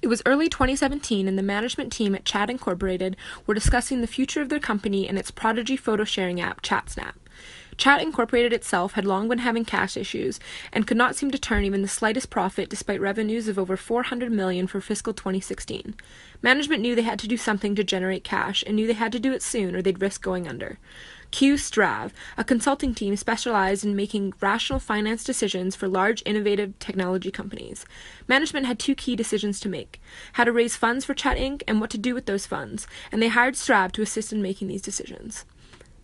It was early 2017, and the management team at Chat Incorporated were discussing the future of their company and its prodigy photo sharing app, ChatSnap. Chat Incorporated itself had long been having cash issues and could not seem to turn even the slightest profit despite revenues of over $400 million for fiscal 2016. Management knew they had to do something to generate cash and knew they had to do it soon or they'd risk going under. Q Strav, a consulting team specialized in making rational finance decisions for large, innovative technology companies. Management had two key decisions to make: how to raise funds for Chat Inc. and what to do with those funds, and they hired Strav to assist in making these decisions.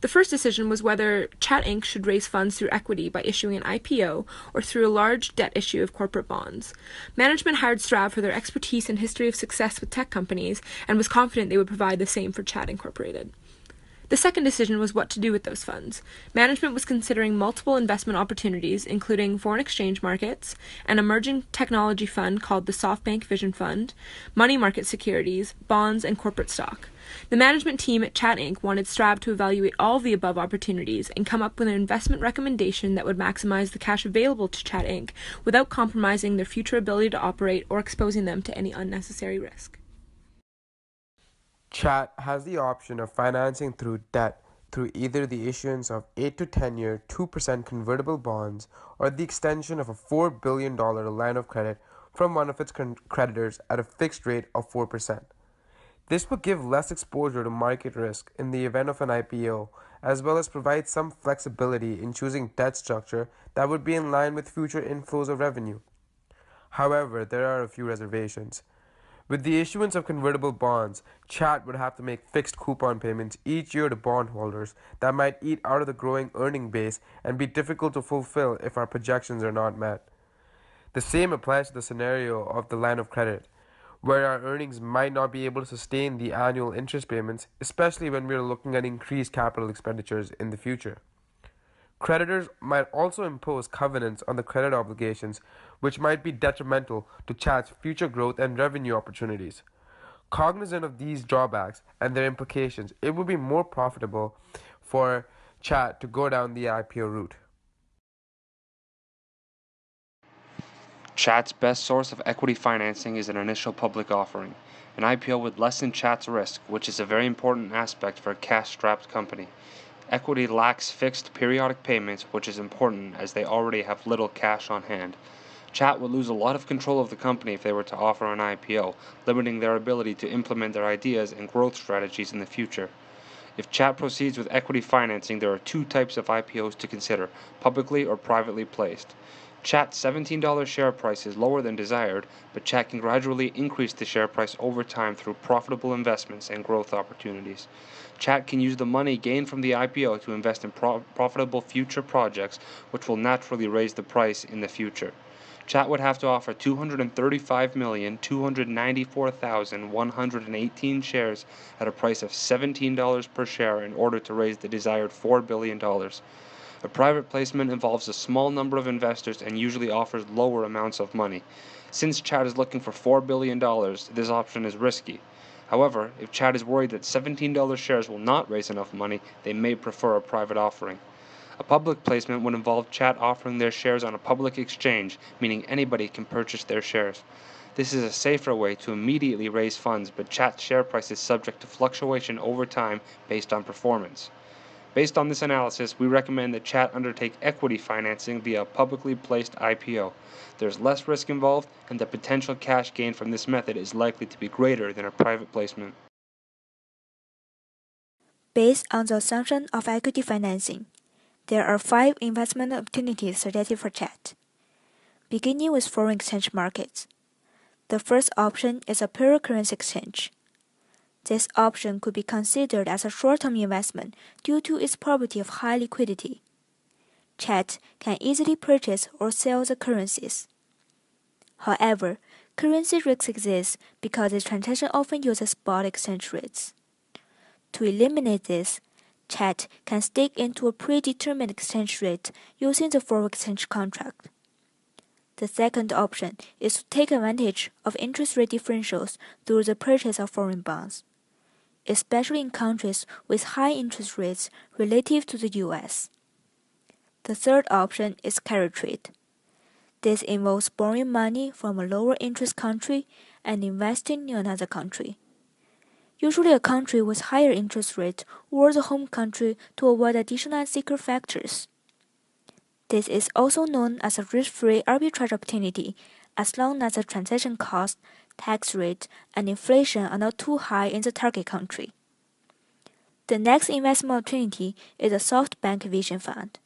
The first decision was whether Chat Inc. should raise funds through equity by issuing an IPO or through a large debt issue of corporate bonds. Management hired Strav for their expertise and history of success with tech companies and was confident they would provide the same for Chat Incorporated. The second decision was what to do with those funds. Management was considering multiple investment opportunities, including foreign exchange markets, an emerging technology fund called the SoftBank Vision Fund, money market securities, bonds, and corporate stock. The management team at Chat Inc. wanted Strav to evaluate all of the above opportunities and come up with an investment recommendation that would maximize the cash available to Chat Inc. without compromising their future ability to operate or exposing them to any unnecessary risk. Chat has the option of financing through debt through either the issuance of 8 to 10-year 2% convertible bonds or the extension of a $4 billion line of credit from one of its creditors at a fixed rate of 4%. This would give less exposure to market risk in the event of an IPO, as well as provide some flexibility in choosing debt structure that would be in line with future inflows of revenue. However, there are a few reservations. With the issuance of convertible bonds, Chat would have to make fixed coupon payments each year to bondholders that might eat out of the growing earning base and be difficult to fulfill if our projections are not met. The same applies to the scenario of the line of credit, where our earnings might not be able to sustain the annual interest payments, especially when we are looking at increased capital expenditures in the future. Creditors might also impose covenants on the credit obligations, which might be detrimental to Chat's future growth and revenue opportunities. Cognizant of these drawbacks and their implications, it would be more profitable for Chat to go down the IPO route. Chat's best source of equity financing is an initial public offering. An IPO would lessen Chat's risk, which is a very important aspect for a cash-strapped company. Equity lacks fixed periodic payments, which is important as they already have little cash on hand. Chat would lose a lot of control of the company if they were to offer an IPO, limiting their ability to implement their ideas and growth strategies in the future. If Chat proceeds with equity financing, there are two types of IPOs to consider: publicly or privately placed. Chat's $17 share price is lower than desired, but Chat can gradually increase the share price over time through profitable investments and growth opportunities. Chat can use the money gained from the IPO to invest in profitable future projects, which will naturally raise the price in the future. Chat would have to offer 235,294,118 shares at a price of $17 per share in order to raise the desired $4 billion. A private placement involves a small number of investors and usually offers lower amounts of money. Since Chat is looking for $4 billion, this option is risky. However, if Chat is worried that $17 shares will not raise enough money, they may prefer a private offering. A public placement would involve Chat offering their shares on a public exchange, meaning anybody can purchase their shares. This is a safer way to immediately raise funds, but Chat's share price is subject to fluctuation over time based on performance. Based on this analysis, we recommend that Chat undertake equity financing via a publicly placed IPO. There's less risk involved, and the potential cash gain from this method is likely to be greater than a private placement. Based on the assumption of equity financing, there are 5 investment opportunities suggested for Chat. Beginning with foreign exchange markets. The first option is a pure currency exchange. This option could be considered as a short-term investment due to its property of high liquidity. Chat can easily purchase or sell the currencies. However, currency risk exists because the transaction often uses spot exchange rates. To eliminate this, Chat can stake into a predetermined exchange rate using the forward exchange contract. The second option is to take advantage of interest rate differentials through the purchase of foreign bonds, especially in countries with high interest rates relative to the US. The third option is carry trade. This involves borrowing money from a lower interest country and investing in another country. Usually a country with higher interest rate or the home country to avoid additional secret factors. This is also known as a risk-free arbitrage opportunity as long as the transaction cost, tax rate, and inflation are not too high in the target country. The next investment opportunity is a SoftBank Vision Fund.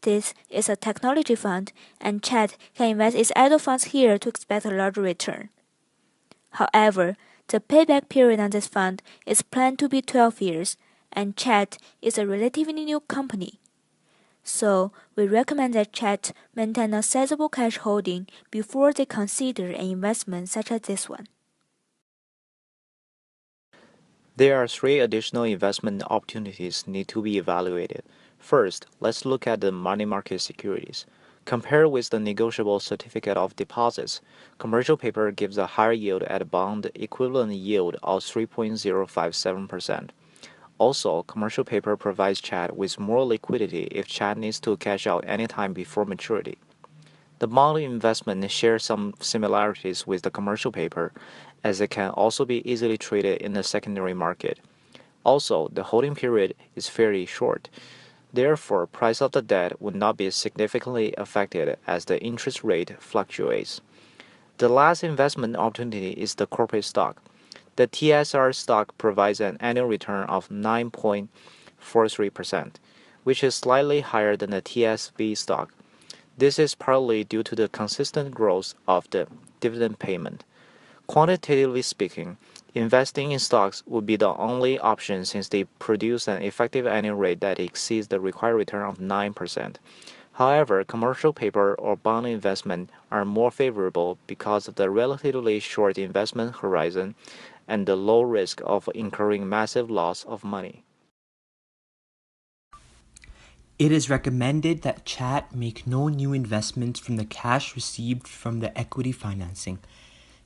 This is a technology fund, and Chat can invest its idle funds here to expect a larger return. However, the payback period on this fund is planned to be 12 years, and Chat is a relatively new company. So, we recommend that Chat maintain a sizable cash holding before they consider an investment such as this one. There are 3 additional investment opportunities need to be evaluated. First, let's look at the money market securities. Compared with the negotiable certificate of deposits, commercial paper gives a higher yield at a bond equivalent yield of 3.057%. Also, commercial paper provides Chat with more liquidity if Chat needs to cash out anytime before maturity. The bond investment shares some similarities with the commercial paper, as it can also be easily traded in the secondary market. Also, the holding period is fairly short. Therefore, price of the debt would not be significantly affected as the interest rate fluctuates. The last investment opportunity is the corporate stock. The TSR stock provides an annual return of 9.43%, which is slightly higher than the TSV stock. This is partly due to the consistent growth of the dividend payment. Quantitatively speaking, investing in stocks would be the only option since they produce an effective annual rate that exceeds the required return of 9%. However, commercial paper or bond investment are more favorable because of the relatively short investment horizon and the low risk of incurring massive loss of money. It is recommended that Chat make no new investments from the cash received from the equity financing.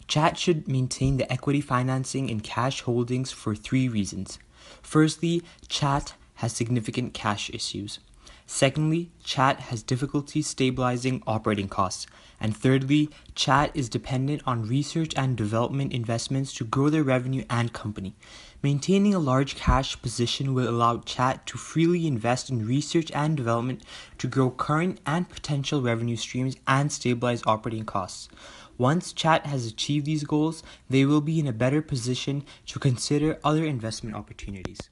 Chat should maintain the equity financing in cash holdings for 3 reasons. Firstly, Chat has significant cash issues. Secondly, Chat has difficulty stabilizing operating costs. And thirdly, Chat is dependent on research and development investments to grow their revenue and company. Maintaining a large cash position will allow Chat to freely invest in research and development to grow current and potential revenue streams and stabilize operating costs. Once Chat has achieved these goals, they will be in a better position to consider other investment opportunities.